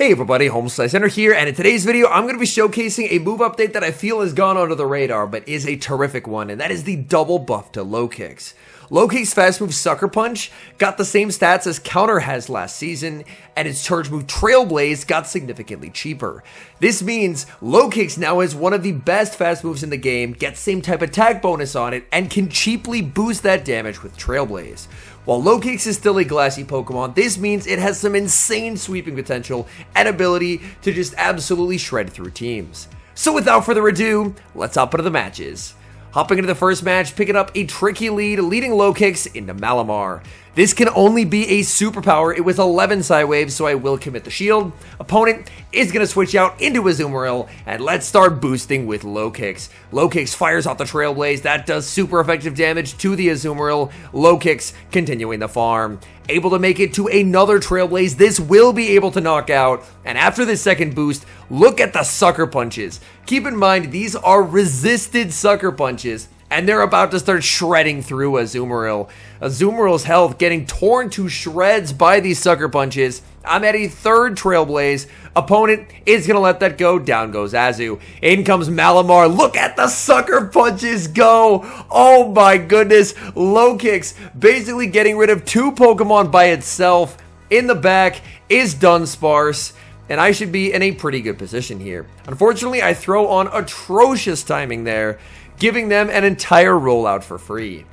Hey everybody, HomeSliceHenry here, and in today's video, I'm going to be showcasing a move update that I feel has gone under the radar, but is a terrific one, and that is the double buff to Lokix. Lokix fast move Sucker Punch got the same stats as Counter has last season, and its charge move Trailblaze got significantly cheaper. This means Lokix now has one of the best fast moves in the game, gets same type attack bonus on it, and can cheaply boost that damage with Trailblaze. While Lokix is still a glassy Pokemon, this means it has some insane sweeping potential and ability to just absolutely shred through teams. So without further ado, let's hop into the matches. Hopping into the first match, picking up a tricky lead, leading Lokix into Malamar. This can only be a superpower. It was 11 side waves, so I will commit the shield. Opponent is going to switch out into Azumarill, and let's start boosting with Lokix. Lokix fires off the Trailblaze. That does super effective damage to the Azumarill. Lokix continuing the farm. Able to make it to another Trailblaze. This will be able to knock out. And after this second boost, look at the Sucker Punches. Keep in mind, these are resisted Sucker Punches, and they're about to start shredding through Azumarill. Azumarill's health getting torn to shreds by these Sucker Punches. I'm at a third Trailblaze. Opponent is going to let that go. Down goes Azu. In comes Malamar. Look at the Sucker Punches go. Oh my goodness. Lokix basically getting rid of two Pokemon by itself. In the back is Dunsparce, and I should be in a pretty good position here. Unfortunately, I throw on atrocious timing there, giving them an entire rollout for free.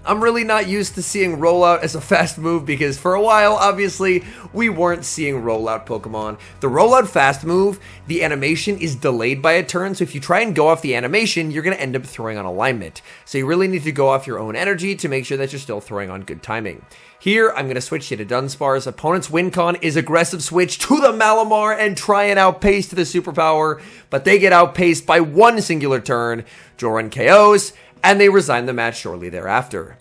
I'm really not used to seeing rollout as a fast move because for a while, obviously, we weren't seeing rollout Pokemon. The rollout fast move, the animation is delayed by a turn, so if you try and go off the animation, you're going to end up throwing on alignment. So you really need to go off your own energy to make sure that you're still throwing on good timing. Here, I'm going to switch to Dunsparce. Opponent's win con is aggressive switch to the Malamar and try and outpace to the superpower, but they get outpaced by one singular turn. Joran KOs, and they resign the match shortly thereafter.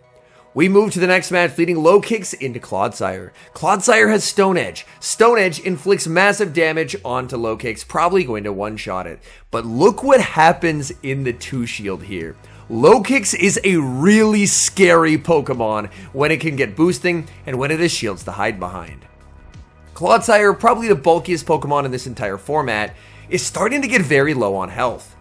We move to the next match, leading Lokix into Clodsire. Clodsire has Stone Edge. Stone Edge inflicts massive damage onto Lokix, probably going to one-shot it. But look what happens in the 2-shield here. Lokix is a really scary Pokemon when it can get boosting and when it has shields to hide behind. Clodsire, probably the bulkiest Pokemon in this entire format, is starting to get very low on health.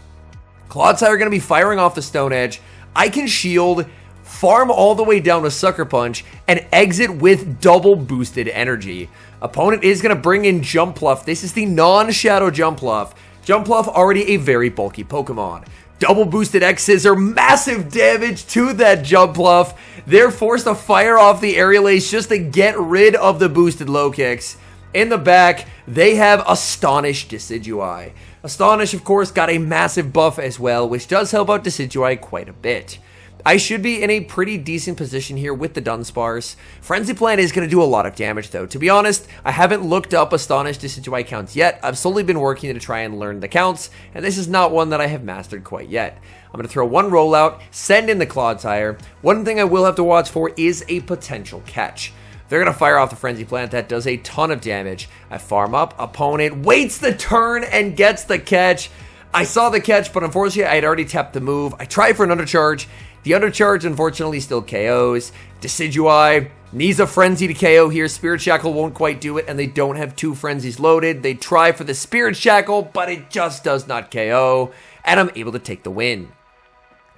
Clodsire going to be firing off the Stone Edge. I can shield, farm all the way down to Sucker Punch, and exit with double boosted energy. Opponent is going to bring in Jumpluff. This is the non-Shadow Jumpluff. Jumpluff already a very bulky Pokemon. Double boosted X's are massive damage to that Jumpluff. They're forced to fire off the Aerial Ace just to get rid of the boosted Lokix. In the back, they have Astonish Decidueye. Astonish, of course, got a massive buff as well, which does help out Decidueye quite a bit. I should be in a pretty decent position here with the Dunsparce. Frenzy Plant is going to do a lot of damage, though. To be honest, I haven't looked up Astonish Decidueye counts yet. I've slowly been working to try and learn the counts, and this is not one that I have mastered quite yet. I'm going to throw one rollout, send in the Clodsire. One thing I will have to watch for is a potential catch. They're going to fire off the Frenzy Plant. That does a ton of damage. I farm up. Opponent waits the turn and gets the catch. I saw the catch, but unfortunately, I had already tapped the move. I tried for an undercharge. The undercharge, unfortunately, still KOs. Decidueye needs a Frenzy to KO here. Spirit Shackle won't quite do it, and they don't have two Frenzies loaded. They try for the Spirit Shackle, but it just does not KO, and I'm able to take the win.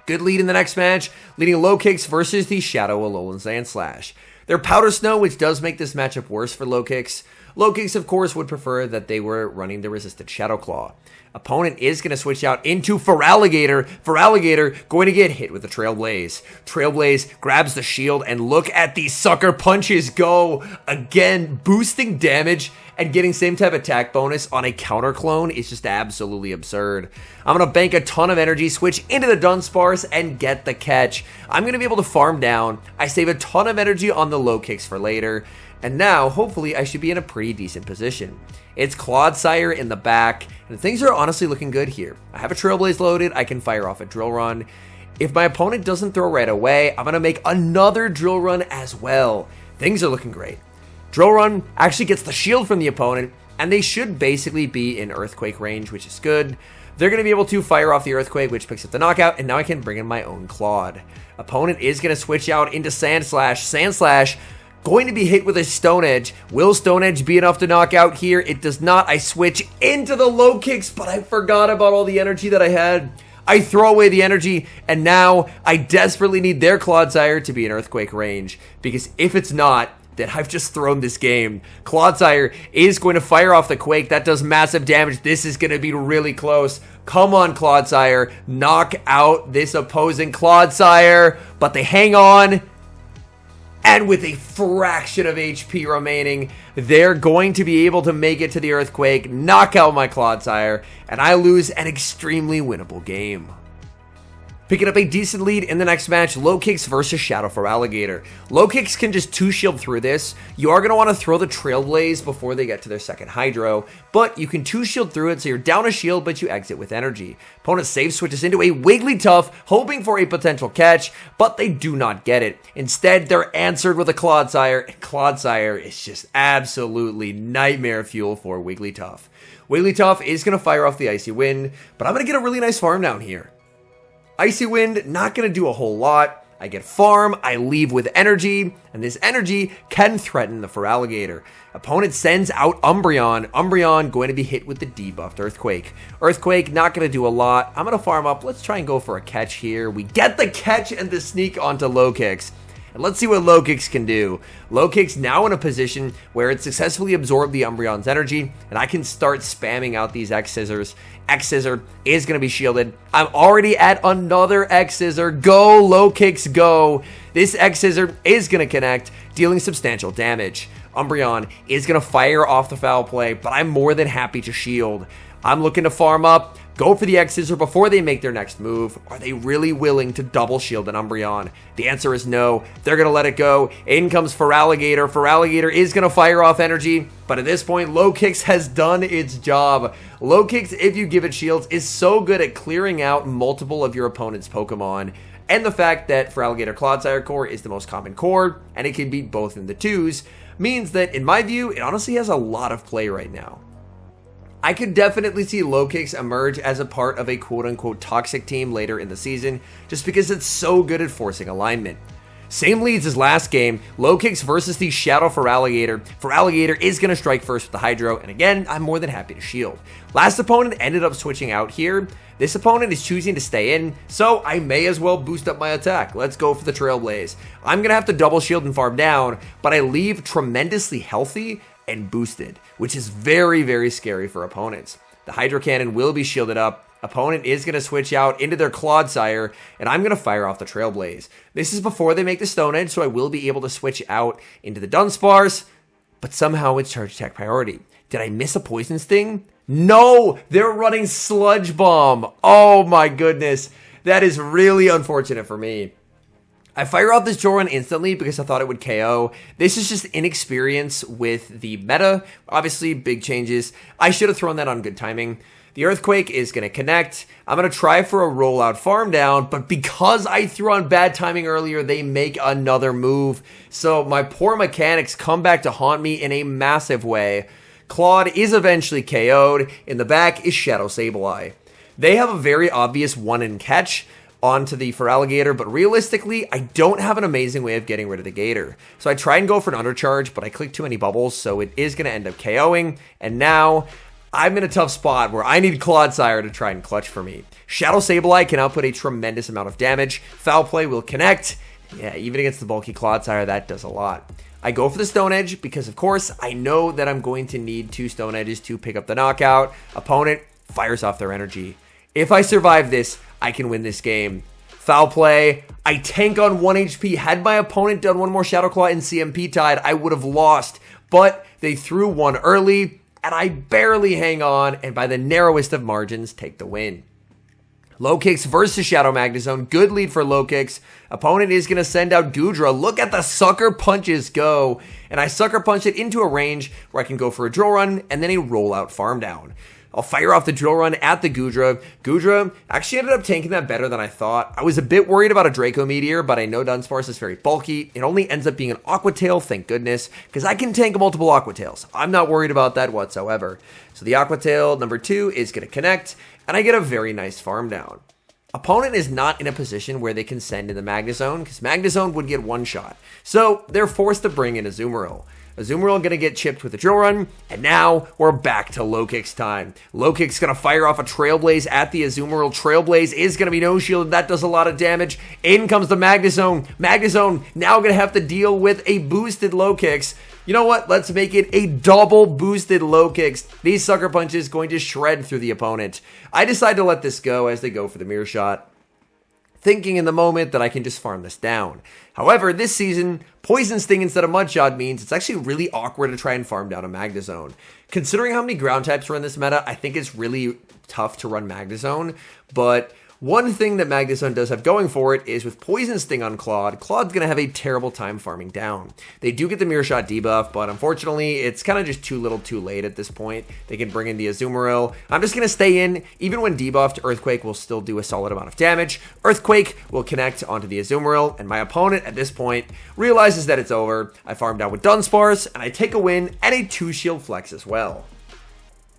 Good lead in the next match, leading Lokix versus the Shadow Alolan Sandslash. They're Powder Snow, which does make this matchup worse for Lokix. Lokix, of course, would prefer that they were running the resisted Shadow Claw. Opponent is going to switch out into Feraligatr. Feraligatr going to get hit with the Trailblaze. Trailblaze grabs the shield, and look at these Sucker Punches go. Again, boosting damage and getting same type attack bonus on a counter clone is just absolutely absurd. I'm going to bank a ton of energy, switch into the Dunsparce, and get the catch. I'm going to be able to farm down. I save a ton of energy on the Lokix for later. And now, hopefully, I should be in a pretty decent position. It's Clodsire in the back, and things are honestly looking good here. I have a Trailblaze loaded. I can fire off a Drill Run. If my opponent doesn't throw right away, I'm going to make another Drill Run as well. Things are looking great. Drill Run actually gets the shield from the opponent, and they should basically be in Earthquake range, which is good. They're going to be able to fire off the Earthquake, which picks up the knockout, and now I can bring in my own Claude. Opponent is going to switch out into Sandslash. Sandslash Going to be hit with a Stone Edge. Will Stone Edge be enough to knock out here? It does not. I switch into the Lokix, but I forgot about all the energy that I had. I throw away the energy, and now I desperately need their Clodsire to be in Earthquake range, because if it's not, then I've just thrown this game. Clodsire is going to fire off the Quake. That does massive damage. This is going to be really close. Come on, Clodsire. Knock out this opposing Clodsire. But they hang on. And with a fraction of HP remaining, they're going to be able to make it to the Earthquake, knock out my Clodsire, and I lose an extremely winnable game. Picking up a decent lead in the next match, Lokix versus Shadow for Alligator. Lokix can just 2-shield through this. You are going to want to throw the Trailblaze before they get to their second Hydro, but you can 2-shield through it, so you're down a shield, but you exit with energy. Opponent save switches into a Wigglytuff, hoping for a potential catch, but they do not get it. Instead, they're answered with a Clodsire, and Clodsire is just absolutely nightmare fuel for Wigglytuff. Wigglytuff is going to fire off the Icy Wind, but I'm going to get a really nice farm down here. Icy Wind, not going to do a whole lot. I get farm, I leave with energy, and this energy can threaten the Feraligatr. Opponent sends out Umbreon. Umbreon going to be hit with the debuffed Earthquake. Earthquake, not going to do a lot. I'm going to farm up. Let's try and go for a catch here. We get the catch and the sneak onto Lokix. And let's see what Lokix can do. Lokix now in a position where it successfully absorbed the Umbreon's energy, and I can start spamming out these X-Scissors. X-Scissor is going to be shielded. I'm already at another X-Scissor. Go, Lokix, go. This X-Scissor is going to connect, dealing substantial damage. Umbreon is going to fire off the foul play, but I'm more than happy to shield. I'm looking to farm up. Go for the X-Scissor before they make their next move. Are they really willing to double shield an Umbreon? The answer is no. They're going to let it go. In comes Feraligatr. Feraligatr is going to fire off energy, but at this point, Lokix has done its job. Lokix, if you give it shields, is so good at clearing out multiple of your opponent's Pokemon. And the fact that Feraligatr Clodsire core is the most common core, and it can beat both in the 2s, means that, in my view, it honestly has a lot of play right now. I could definitely see Lokix emerge as a part of a quote-unquote toxic team later in the season, just because it's so good at forcing alignment. Same leads as last game, Lokix versus the Shadow Feraligatr. Feraligatr is going to strike first with the Hydro, and again, I'm more than happy to shield. Last opponent ended up switching out here. This opponent is choosing to stay in, so I may as well boost up my attack. Let's go for the Trailblaze. I'm going to have to double shield and farm down, but I leave tremendously healthy and boosted, which is very, very scary for opponents. The Hydro Cannon will be shielded up. Opponent is going to switch out into their Clodsire, and I'm going to fire off the Trailblaze. This is before they make the Stone Edge, so I will be able to switch out into the Dunsparce, but somehow it's Charge Attack priority. Did I miss a Poison Sting? No! They're running Sludge Bomb! Oh my goodness. That is really unfortunate for me. I fire off this Joran instantly because I thought it would KO. This is just inexperience with the meta. Obviously, big changes. I should have thrown that on good timing. The Earthquake is going to connect. I'm going to try for a rollout farm down, but because I threw on bad timing earlier, they make another move. So my poor mechanics come back to haunt me in a massive way. Claude is eventually KO'd. In the back is Shadow Sableye. They have a very obvious one-in catch onto the Feraligatr, but realistically, I don't have an amazing way of getting rid of the Gator. So I try and go for an undercharge, but I click too many bubbles, so it is going to end up KOing, and now I'm in a tough spot where I need Clodsire to try and clutch for me. Shadow Sableye can output a tremendous amount of damage. Foul Play will connect. Yeah, even against the bulky Clodsire, that does a lot. I go for the Stone Edge because, of course, I know that I'm going to need 2 Stone Edges to pick up the knockout. Opponent fires off their energy. If I survive this, I can win this game. Foul Play. I tank on 1 HP. Had my opponent done one more Shadow Claw and CMP tied, I would have lost. But they threw one early, and I barely hang on, and by the narrowest of margins, take the win. Lokix versus Shadow Magnezone. Good lead for Lokix. Opponent is going to send out Goodra. Look at the Sucker Punches go. And I Sucker Punch it into a range where I can go for a Drill Run and then a Rollout Farm Down. I'll fire off the Drill Run at the Goodra. Goodra actually ended up tanking that better than I thought. I was a bit worried about a Draco Meteor, but I know Dunsparce is very bulky. It only ends up being an Aqua Tail, thank goodness, because I can tank multiple Aqua Tails. I'm not worried about that whatsoever. So the Aqua Tail number 2 is going to connect, and I get a very nice farm down. Opponent is not in a position where they can send in the Magnezone, because Magnezone would get one shot. So they're forced to bring in Azumarill. Azumarill gonna get chipped with a Drill Run, and now we're back to Lokix time. Lokix gonna fire off a Trail Blaze at the Azumarill. Trail Blaze is gonna be no shield, and that does a lot of damage. In comes the Magnezone. Magnezone now gonna have to deal with a boosted Lokix. You know what? Let's make it a double boosted Lokix. These Sucker Punches going to shred through the opponent. I decide to let this go as they go for the Mirror Shot, thinking in the moment that I can just farm this down. However, this season, Poison Sting instead of Mud Shot means it's actually really awkward to try and farm down a Magnezone. Considering how many ground types are in this meta, I think it's really tough to run Magnezone, but one thing that Magnezone does have going for it is with Poison Sting on Claude, Claude's going to have a terrible time farming down. They do get the Mirror Shot debuff, but unfortunately, it's kind of just too little too late at this point. They can bring in the Azumarill. I'm just going to stay in. Even when debuffed, Earthquake will still do a solid amount of damage. Earthquake will connect onto the Azumarill, and my opponent at this point realizes that it's over. I farm down with Dunsparce, and I take a win and a 2-shield flex as well.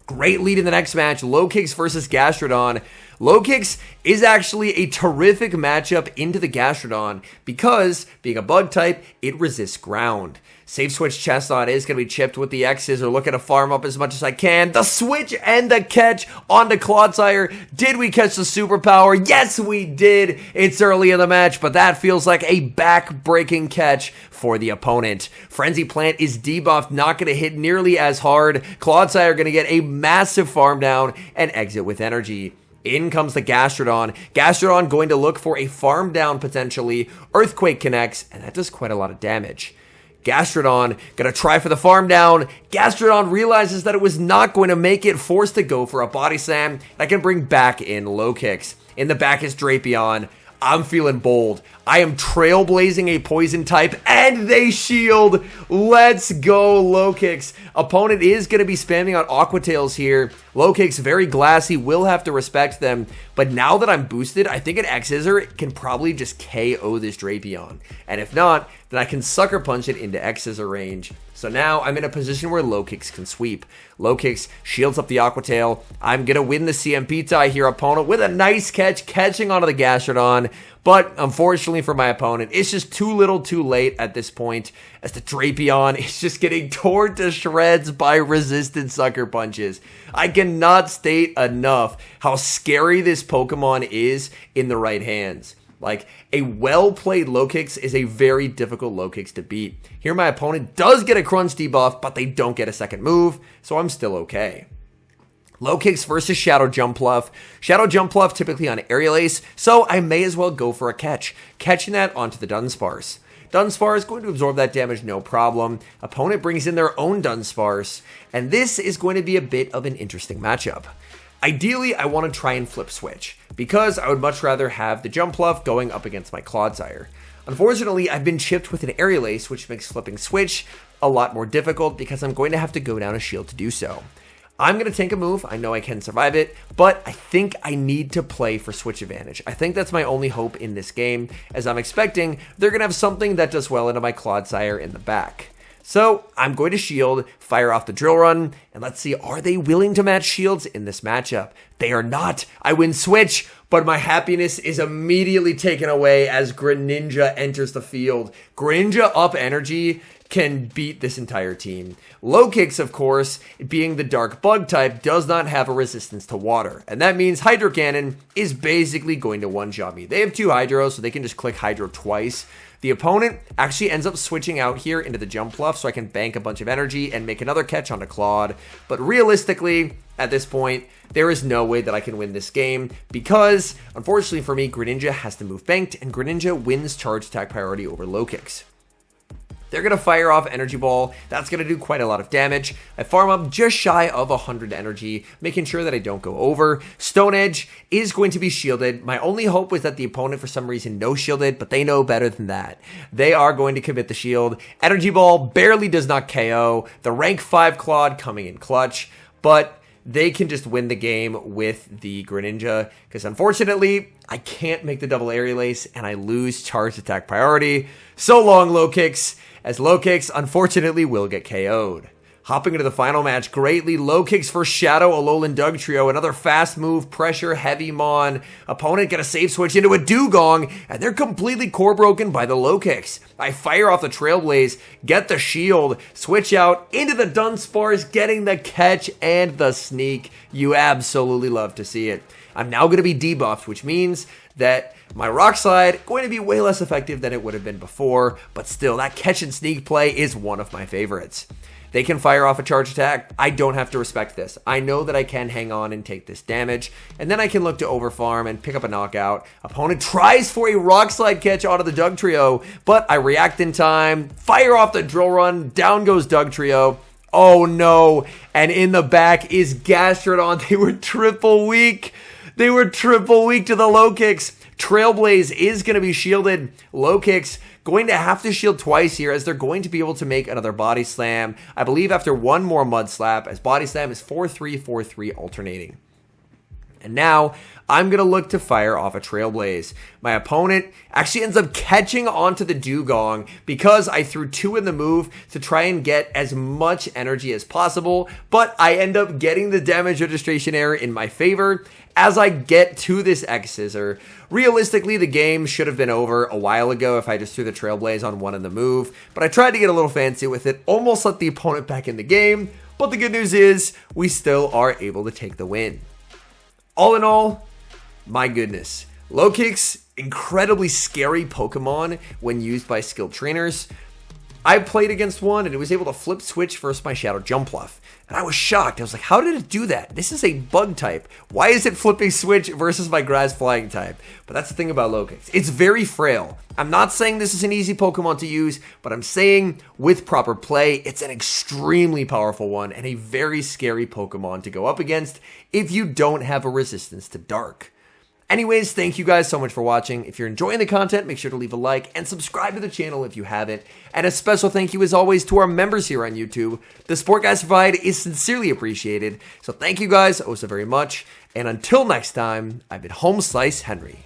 Great lead in the next match, Lokix versus Gastrodon. Lokix is actually a terrific matchup into the Gastrodon because, being a bug type, it resists ground. Safe Switch Chestnut is going to be chipped with the X's, or looking to farm up as much as I can. The switch and the catch onto Clodsire. Did we catch the superpower? Yes, we did. It's early in the match, but that feels like a back-breaking catch for the opponent. Frenzy Plant is debuffed, not going to hit nearly as hard. Clodsire going to get a massive farm down and exit with energy. In comes the Gastrodon. Gastrodon going to look for a farm down potentially. Earthquake connects, and that does quite a lot of damage. Gastrodon gonna try for the farm down. Gastrodon realizes that it was not going to make it, forced to go for a Body Slam. I can bring back in Lokix. In the back is Drapion. I'm feeling bold. I am trailblazing a poison type, and they shield. Let's go, Lokix. Opponent is going to be spamming on Aqua Tails here. Lokix, very glassy, will have to respect them. But now that I'm boosted, I think an X-Scissor can probably just KO this Drapion. And if not, then I can Sucker Punch it into X-Scissor range. So now I'm in a position where Lokix can sweep. Lokix shields up the Aqua Tail. I'm going to win the CMP tie here, opponent, with a nice catch, catching onto the Gastrodon. But unfortunately for my opponent, it's just too little too late at this point, as the Drapion is just getting torn to shreds by resisted Sucker Punches. I cannot state enough how scary this Pokemon is in the right hands. Like, a well-played Lokix is a very difficult Lokix to beat. Here my opponent does get a Crunch debuff, but they don't get a second move, so I'm still okay. Lokix versus Shadow Jumpluff. Shadow Jumpluff typically on Aerial Ace, so I may as well go for a catch. Catching that onto the Dunsparce. Dunsparce is going to absorb that damage, no problem. Opponent brings in their own Dunsparce, and this is going to be a bit of an interesting matchup. Ideally, I want to try and flip switch, because I would much rather have the Jumpluff going up against my Clodsire. Unfortunately, I've been chipped with an Aerial Ace, which makes flipping switch a lot more difficult because I'm going to have to go down a shield to do so. I'm going to tank a move. I know I can survive it, but I think I need to play for switch advantage. I think that's my only hope in this game, as I'm expecting they're going to have something that does well into my Clodsire in the back. So I'm going to shield, fire off the Drill Run, and let's see, are they willing to match shields in this matchup? They are not. I win switch, but my happiness is immediately taken away as Greninja enters the field. Greninja up energy can beat this entire team. Lokix, of course, being the dark bug type, does not have a resistance to water. And that means Hydro Cannon is basically going to one-shot me. They have 2 Hydros, so they can just click Hydro twice. The opponent actually ends up switching out here into the Jumpluff, so I can bank a bunch of energy and make another catch onto Claude. But realistically, at this point, there is no way that I can win this game because, unfortunately for me, Greninja has to move banked, and Greninja wins charge attack priority over Lokix. They're going to fire off Energy Ball. That's going to do quite a lot of damage. I farm up just shy of 100 energy, making sure that I don't go over. Stone Edge is going to be shielded. My only hope was that the opponent, for some reason, no shielded, but they know better than that. They are going to commit the shield. Energy Ball barely does not KO. The rank 5 Claude coming in clutch, but they can just win the game with the Greninja, because unfortunately, I can't make the double Aerial Ace, and I lose charge attack priority. So long, Lokix, as Lokix unfortunately will get KO'd. Hopping into the final match, greatly, Lokix for Shadow Alolan Dugtrio, another fast move, pressure, heavy mon. Opponent get a save switch into a Dugong, and they're completely core broken by the Lokix. I fire off the Trailblaze, get the shield, switch out into the Dunsparce, getting the catch and the sneak. You absolutely love to see it. I'm now going to be debuffed, which means that my Rock Slide going to be way less effective than it would have been before, but still, that catch and sneak play is one of my favorites. They can fire off a charge attack. I don't have to respect this. I know that I can hang on and take this damage, and then I can look to overfarm and pick up a knockout. Opponent tries for a Rock Slide catch onto the Dugtrio, but I react in time, fire off the Drill Run, down goes Dugtrio. Oh no, and in the back is Gastrodon. They were triple weak. They were triple weak to the Lokix. Trailblaze is going to be shielded. Lokix going to have to shield twice here as they're going to be able to make another Body Slam. I believe after one more Mud Slap, as Body Slam is 4-3, 4-3 alternating. And now I'm going to look to fire off a Trailblaze. My opponent actually ends up catching onto the Dugong because I threw 2 in the move to try and get as much energy as possible, but I end up getting the damage registration error in my favor as I get to this X-Scissor. Realistically, the game should have been over a while ago if I just threw the Trailblaze on 1 in the move, but I tried to get a little fancy with it, almost let the opponent back in the game, but the good news is we still are able to take the win. All in all, my goodness, Lokix, incredibly scary Pokemon when used by skilled trainers. I played against one and it was able to flip switch versus my Shadow Jumpluff. And I was shocked. I was like, how did it do that? This is a bug type. Why is it flipping switch versus my grass flying type? But that's the thing about Lokix. It's very frail. I'm not saying this is an easy Pokemon to use, but I'm saying with proper play, it's an extremely powerful one and a very scary Pokemon to go up against if you don't have a resistance to dark. Anyways, thank you guys so much for watching. If you're enjoying the content, make sure to leave a like and subscribe to the channel if you haven't. And a special thank you as always to our members here on YouTube. The support guys provide is sincerely appreciated. So thank you guys oh so very much. And until next time, I've been HomeSliceHenry.